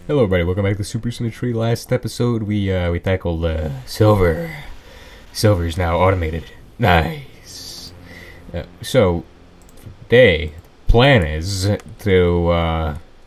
Hello everybody, welcome back to Super Symmetry. Last episode we tackled silver. Silver is now automated. Nice. So today, plan is to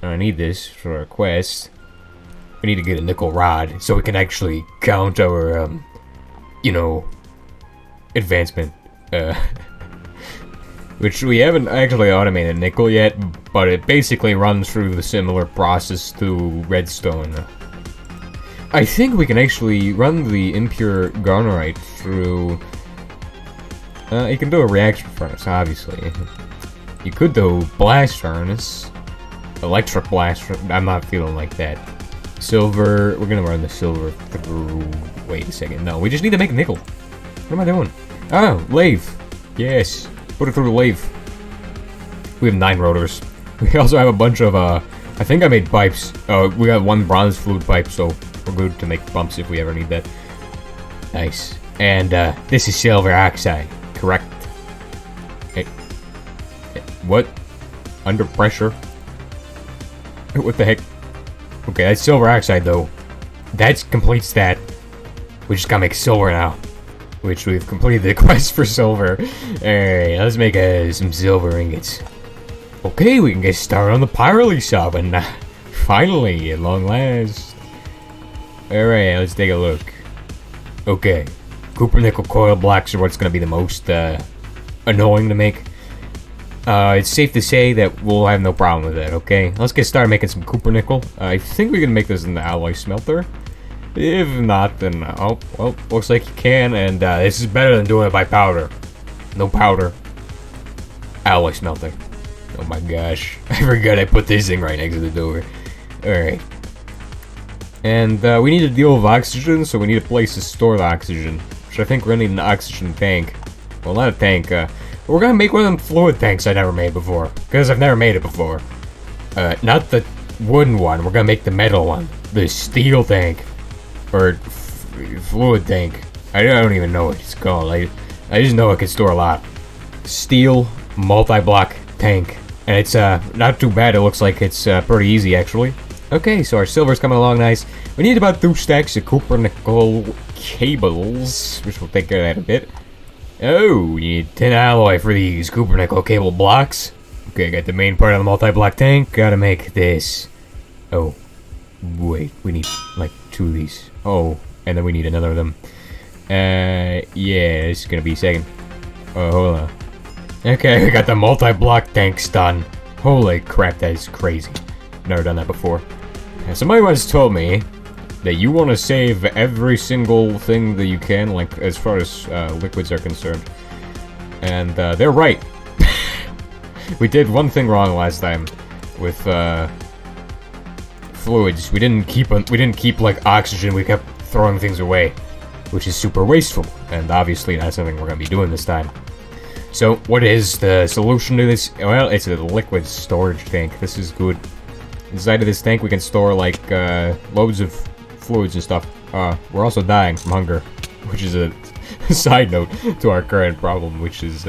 I need this for our quest. We need to get a nickel rod so we can actually count our advancement. Which we haven't actually automated nickel yet, but it basically runs through the similar process to redstone. I think we can actually run the impure garnerite through... you can do a reaction furnace, obviously. You could do blast furnace. Electric blast furnace. I'm not feeling like that. Silver, we're gonna run the silver through... Wait a second, no, we just need to make nickel. What am I doing? Oh, lathe. Yes. Put it through the lathe. We have 9 rotors. We also have a bunch of, I think I made pipes. We got 1 bronze fluid pipe, so we're good to make bumps if we ever need that. Nice. And, this is silver oxide, correct? Hey. What? Under pressure? What the heck? Okay, that's silver oxide, though. That completes that. We just gotta make silver now. Which we've completed the quest for silver. Alright, let's make some silver ingots. Okay, we can get started on the pyrolease oven. Finally, at long last. Alright, let's take a look. Okay, copper nickel coil blocks are what's going to be the most annoying to make. It's safe to say that we'll have no problem with that, okay? Let's get started making some copper nickel. I think we can make this in the alloy smelter. If not, then, oh, well, looks like you can, and this is better than doing it by powder. No powder. Alloy smelter. Oh my gosh. I forgot I put this thing right next to the door. Alright. And, we need to deal with oxygen, so we need a place to store the oxygen. Which I think we're gonna need an oxygen tank. Well, not a tank, we're gonna make one of them fluid tanks I never made before. Because I've never made it before. Not the wooden one, we're gonna make the metal one. The steel tank. Or fluid tank. I don't even know what it's called. I just know it can store a lot. Steel multi-block tank. And it's not too bad. It looks like it's pretty easy actually. Okay, so our silver's coming along nice. We need about 2 stacks of copper nickel cables, which we'll take care of that in a bit. Oh, we need 10 alloy for these copper nickel cable blocks. Okay, got the main part of the multi-block tank. Gotta make this. Oh. Wait, we need like 2 of these. Oh, and then we need another of them. Yeah, this is gonna be a second. Oh, hold on. Okay, we got the multi-block tanks done. Holy crap, that is crazy. Never done that before. And somebody once told me that you want to save every single thing that you can, like as far as liquids are concerned. And they're right. We did one thing wrong last time with fluids. We didn't keep like oxygen. We kept throwing things away, which is super wasteful, and obviously that's something we're gonna be doing this time. So what is the solution to this? Well, it's a liquid storage tank. This is good. Inside of this tank we can store like loads of fluids and stuff. We're also dying from hunger, which is a side note to our current problem, which is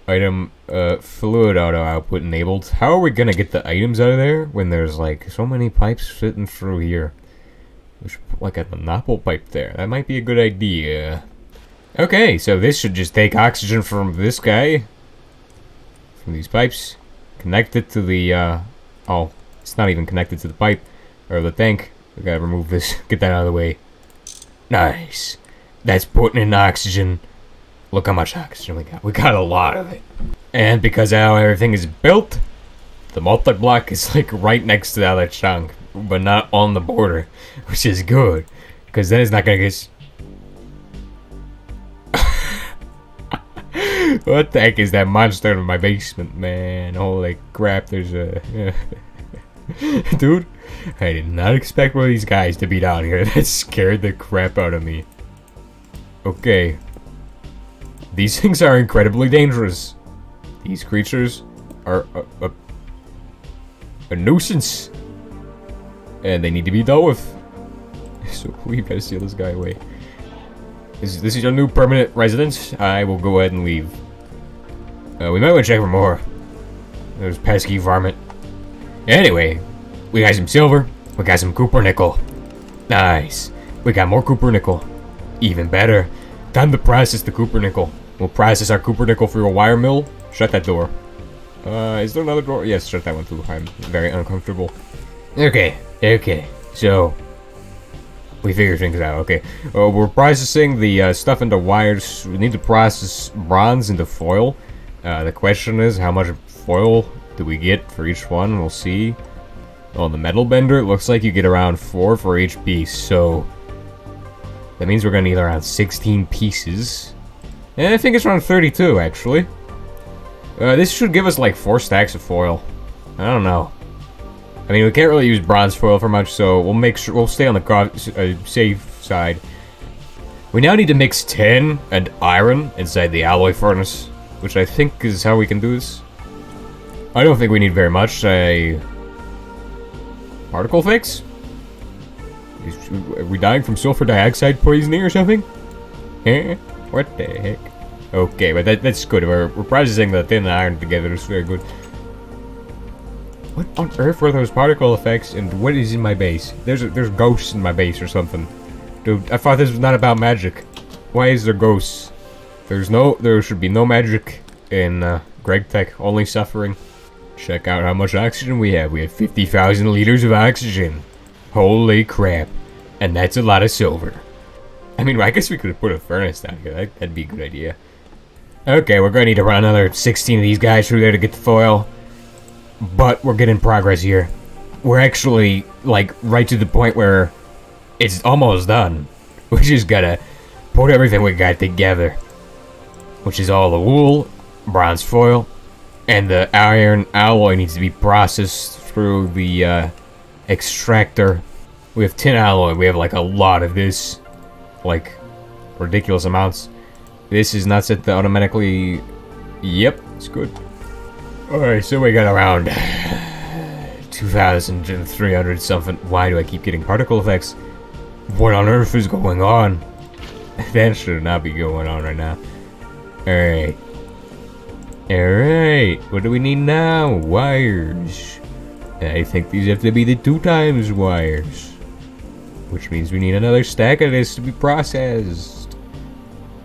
item fluid auto output enabled. How are we gonna get the items out of there when there's like so many pipes fitting through here? We should put like a monopoly pipe there. That might be a good idea. Okay, so this should just take oxygen from this guy, from these pipes, connect it to the oh, it's not even connected to the pipe or the tank. We gotta remove this, get that out of the way. Nice. That's putting in oxygen. Look how much oxygen we got. We got a lot of it. And because how everything is built, the multi-block is like right next to the other chunk, but not on the border, which is good, because then it's not gonna get... What the heck is that monster in my basement, man? Holy crap, there's a... Dude, I did not expect one of these guys to be down here. That scared the crap out of me. Okay. These things are incredibly dangerous. These creatures are a nuisance. And they need to be dealt with. So we better steal this guy away. This is your new permanent residence? I will go ahead and leave. We might want to check for more. There's pesky varmint. Anyway, we got some silver. We got some copper nickel. Nice. We got more copper nickel. Even better. Time to process the copper nickel. We'll process our copper nickel through a wire mill. Shut that door. Is there another door? Yes, shut that one too. I'm very uncomfortable. Okay, okay. So, we figured things out. Okay, we're processing the stuff into wires. We need to process bronze into foil. The question is, how much foil do we get for each one? We'll see. On the metal bender, it looks like you get around 4 for each piece. So, that means we're gonna need around 16 pieces. And I think it's around 32, actually. This should give us like 4 stacks of foil. I don't know. I mean, we can't really use bronze foil for much, so we'll make sure we'll stay on the safe side. We now need to mix tin and iron inside the alloy furnace, which I think is how we can do this. I don't think we need very much. Particle fix? Are we dying from sulfur dioxide poisoning or something? Eh? What the heck? Okay, but that's good. We're processing the tin and iron together. It's very good. What on earth were those particle effects, and what is in my base? There's ghosts in my base or something. Dude, I thought this was not about magic. Why is there ghosts? There should be no magic in Gregtech, only suffering. Check out how much oxygen we have. We have 50,000 liters of oxygen. Holy crap. And that's a lot of silver. I mean, I guess we could have put a furnace down here. That'd be a good idea. Okay, we're going to need to run another 16 of these guys through there to get the foil. But we're getting progress here. We're actually, like, right to the point where it's almost done. We just gotta put everything we got together. Which is all the wool, bronze foil, and the iron alloy needs to be processed through the extractor. We have tin alloy. We have, like, a lot of this. Like, ridiculous amounts. This is not set to automatically... Yep, it's good. Alright, so we got around 2,300 something. Why do I keep getting particle effects? What on earth is going on? That should not be going on right now. Alright. Alright, what do we need now? Wires. I think these have to be the 2 times wires. Which means we need another stack of this to be processed.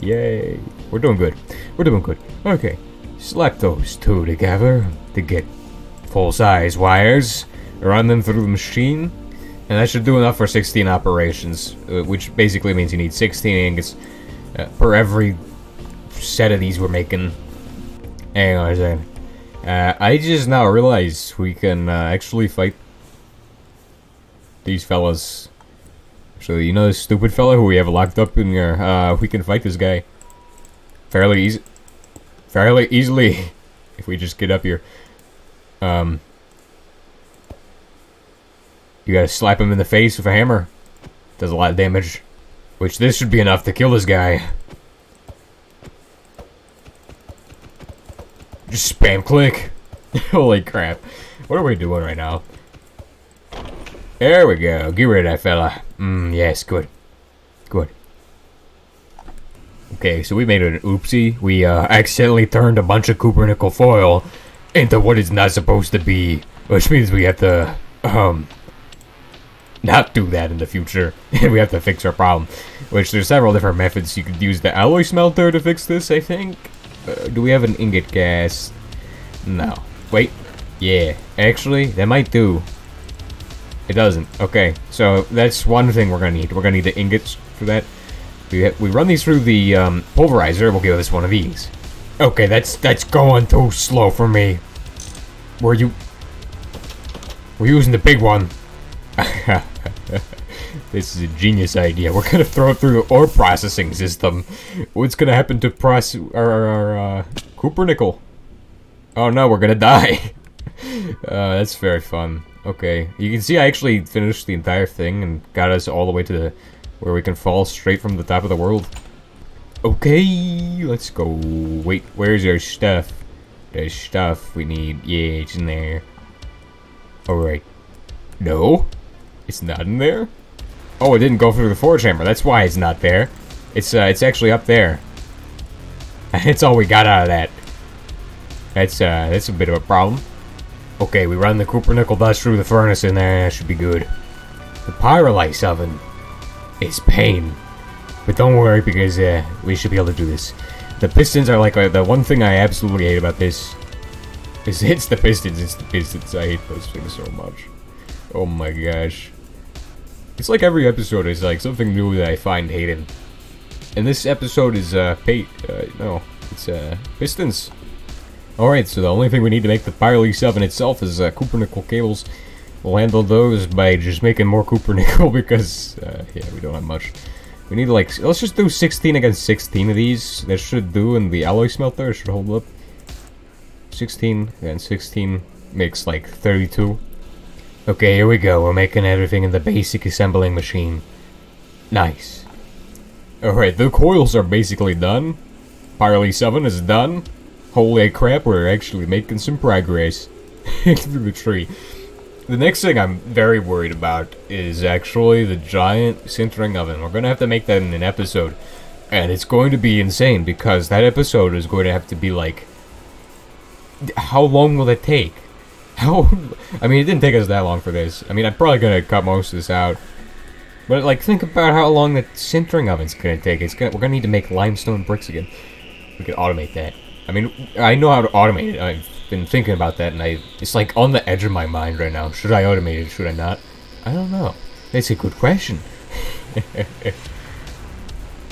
Yay. We're doing good. We're doing good. Okay. Select those 2 together to get full-size wires. Run them through the machine. And that should do enough for 16 operations. Which basically means you need 16 ingots per every set of these we're making. Hang on a second. I just now realize we can actually fight these fellas. So, you know this stupid fella who we have locked up in here? We can fight this guy fairly easily if we just get up here. You gotta slap him in the face with a hammer. Does a lot of damage. Which this should be enough to kill this guy. Just spam click. Holy crap. What are we doing right now? There we go. Get rid of that fella. Yes, good. Good. Okay, so we made an oopsie. We accidentally turned a bunch of copper nickel foil into what it's not supposed to be. Which means we have to, not do that in the future. We have to fix our problem. Which there's several different methods. You could use the alloy smelter to fix this, I think. Do we have an ingot cast? No. Wait. Yeah. Actually, that might do. It doesn't. Okay, so that's one thing we're gonna need. We're gonna need the ingots for that. We run these through the pulverizer. We'll give us one of these. Okay, that's going too slow for me. We're using the big one. This is a genius idea. We're gonna throw it through the ore processing system. What's gonna happen to our copper nickel? Oh no, we're gonna die. That's very fun. Okay, you can see I actually finished the entire thing and got us all the way to where we can fall straight from the top of the world. Okay, let's go. Wait, where's our stuff? There's stuff we need. Yeah, it's in there. Alright. No? It's not in there? Oh, it didn't go through the forge hammer. That's why it's not there. It's actually up there. That's all we got out of that. That's a bit of a problem. Okay, we run the copper nickel dust through the furnace in there. That should be good. The pyrolease oven is pain. But don't worry, because we should be able to do this. The pistons are like the one thing I absolutely hate about this. It's the pistons. It's the pistons. I hate those things so much. Oh my gosh. It's like every episode is like something new that I find hated. And this episode is it's pistons. Alright, so the only thing we need to make the pyrolease oven itself is copper nickel cables. We'll handle those by just making more copper nickel because yeah, we don't have much. We need like, let's just do 16 against 16 of these. That should do, and the alloy smelter should hold up. 16 and 16 makes like 32. Okay, here we go. We're making everything in the basic assembling machine. Nice. Alright, the coils are basically done. Pyrolease oven is done. Holy crap, we're actually making some progress through the tree. The next thing I'm very worried about is actually the giant sintering oven. We're gonna have to make that in an episode. And it's going to be insane because that episode is going to have to be like... How long will it take? I mean, it didn't take us that long for this. I mean, I'm probably gonna cut most of this out. But, like, think about how long the sintering oven's gonna take. We're gonna need to make limestone bricks again. We could automate that. I mean, I know how to automate it. I've been thinking about that, and it's, like, on the edge of my mind right now. Should I automate it? Should I not? I don't know. That's a good question.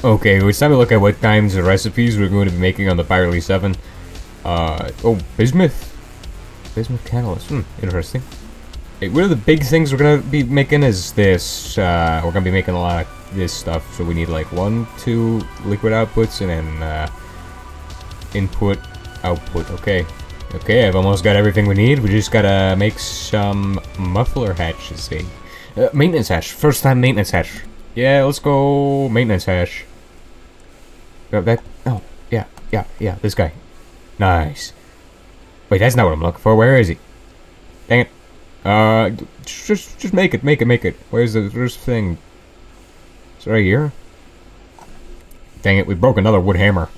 Okay, well, it's time to look at what kinds of recipes we're going to be making on the pyrolease oven. Oh, bismuth. Bismuth catalyst. Interesting. Hey, one of the big things we're gonna be making is this. We're gonna be making a lot of this stuff, so we need like 1, 2 liquid outputs and then input, output. Okay. Okay, I've almost got everything we need. We just gotta make some muffler hatches. Maintenance hatch. First time maintenance hatch. Yeah, let's go maintenance hatch. Oh, yeah, this guy. Nice. Wait, that's not what I'm looking for. Where is he? Dang it. Just make it. Where's the first thing? Is it right here? Dang it, we broke another wood hammer.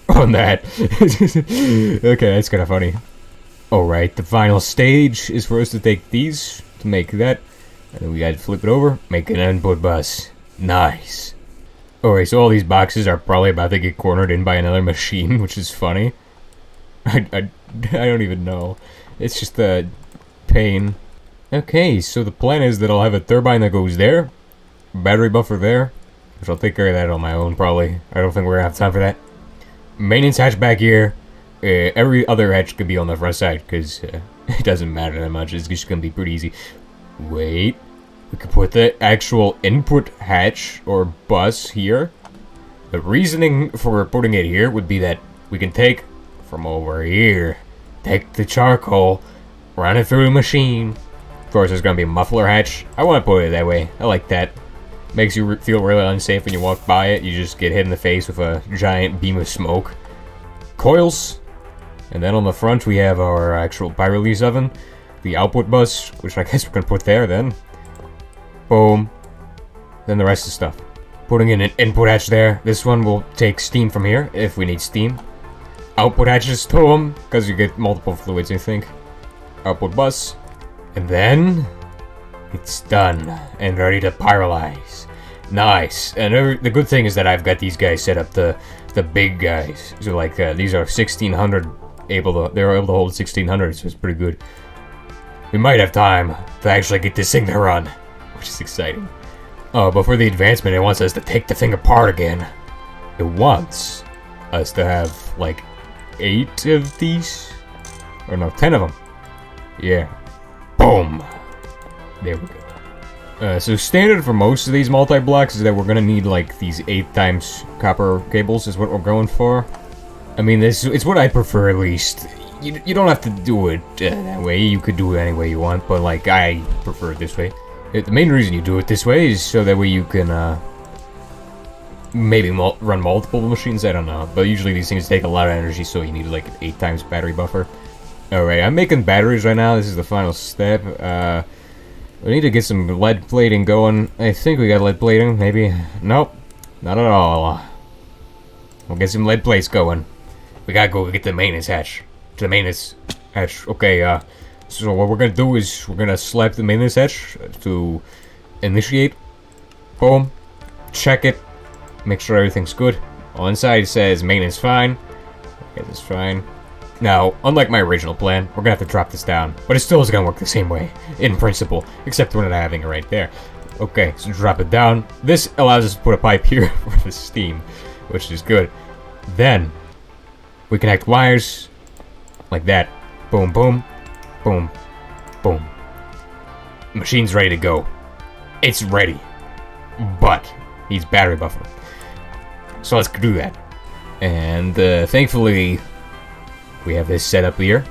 On that. Okay, that's kind of funny. Alright, the final stage is for us to take these to make that. And then we gotta flip it over, make an input bus. Nice. Alright, so all these boxes are probably about to get cornered in by another machine, which is funny. I don't even know. It's just a pain. Okay, so the plan is that I'll have a turbine that goes there, battery buffer there, which I'll take care of that on my own probably. I don't think we're gonna have time for that. Maintenance hatch back here. Every other hatch could be on the front side because it doesn't matter that much. It's just gonna be pretty easy. Wait, we could put the actual input hatch or bus here. The reasoning for putting it here would be that we can take from over here, take the charcoal, run it through the machine. Of course, there's gonna be a muffler hatch. I want to put it that way. I like that. Makes you feel really unsafe when you walk by it. You just get hit in the face with a giant beam of smoke. Coils. And then on the front, we have our actual pyrolease oven. The output bus, which I guess we're gonna put there then. Boom. Then the rest of the stuff. Putting in an input hatch there. This one will take steam from here, if we need steam. Output hatches to them, because you get multiple fluids, I think. Output bus. And then... it's done. And ready to pyrolease. Nice. And the good thing is that I've got these guys set up, the big guys. So like, these are 1600 they're able to hold 1600, so it's pretty good. We might have time to actually get this thing to run, which is exciting. Oh, but for the advancement, it wants us to take the thing apart again. It wants us to have, like, 8 of these? Or no, 10 of them. Yeah. Boom! There we go. So standard for most of these multi-blocks is that we're gonna need, like, these 8 times copper cables is what we're going for. I mean, it's what I prefer, at least. You don't have to do it that way. You could do it any way you want, but, like, I prefer it this way. The main reason you do it this way is so that way you can, maybe run multiple machines, I don't know. But usually these things take a lot of energy, so you need, like, an 8 times battery buffer. Alright, I'm making batteries right now. This is the final step. We need to get some lead plating going. I think we got lead plating, maybe. Nope, not at all. We'll get some lead plates going. We gotta go get the maintenance hatch. To the maintenance hatch. Okay, so what we're gonna do is we're gonna slap the maintenance hatch to Initiate. Boom. Check it. Make sure everything's good. On inside it says maintenance fine. Okay, this is fine. Now, unlike my original plan, we're gonna have to drop this down, but it still is gonna work the same way, in principle, except we're not having it right there. Okay, so drop it down. This allows us to put a pipe here for the steam, which is good. Then, we connect wires, like that. Boom, boom, boom, boom. Machine's ready to go. It's ready, but needs battery buffer. So let's do that. And thankfully, we have this set up here.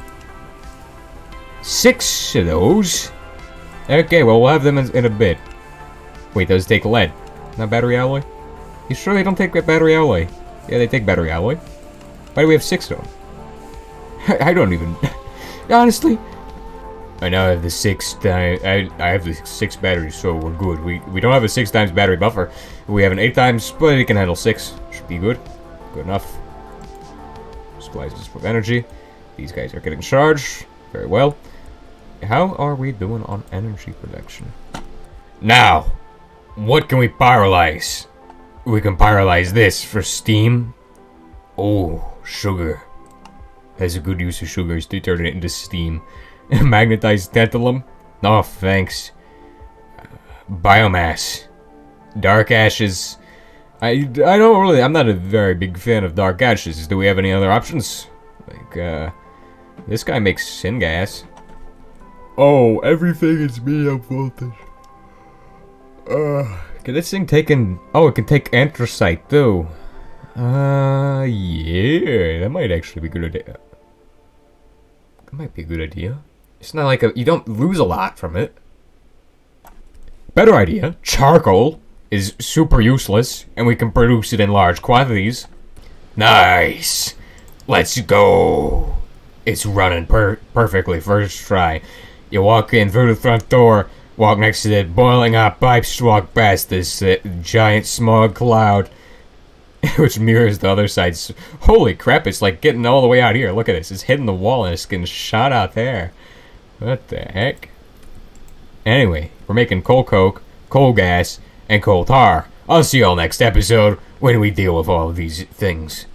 6 of those. Okay, well, we'll have them in a bit. Wait, those take lead, not battery alloy? You sure they don't take battery alloy? Yeah, they take battery alloy. Why do we have 6 of them? I don't even... Honestly, I now have the 6 times... I have the 6 batteries, so we're good. We don't have a 6 times battery buffer. We have an 8 times, but it can handle 6. Should be good. Good enough. Supplies us with energy. These guys are getting charged. Very well. How are we doing on energy production? Now, what can we pyrolyze? We can pyrolyze this for steam. Oh, sugar. That's a good use of sugar, is to turn it into steam. Magnetized tantalum? No, thanks. Biomass. Dark ashes. I don't really... I'm not a very big fan of dark ashes. Do we have any other options? Like, this guy makes syngas. Oh, everything is medium voltage. Can this thing take in... Oh, it can take anthracite, too. Yeah. That might actually be a good idea. That might be a good idea. It's not like you don't lose a lot from it. Better idea. Charcoal is super useless, and we can produce it in large quantities. Nice! Let's go! It's running perfectly first try. You walk in through the front door, walk next to the boiling hot pipes, walk past this giant smog cloud, which mirrors the other side. Holy crap, it's like getting all the way out here. Look at this. It's hitting the wall and it's getting shot out there. What the heck? Anyway, we're making coal coke, coal gas, and coal tar. I'll see y'all next episode when we deal with all of these things.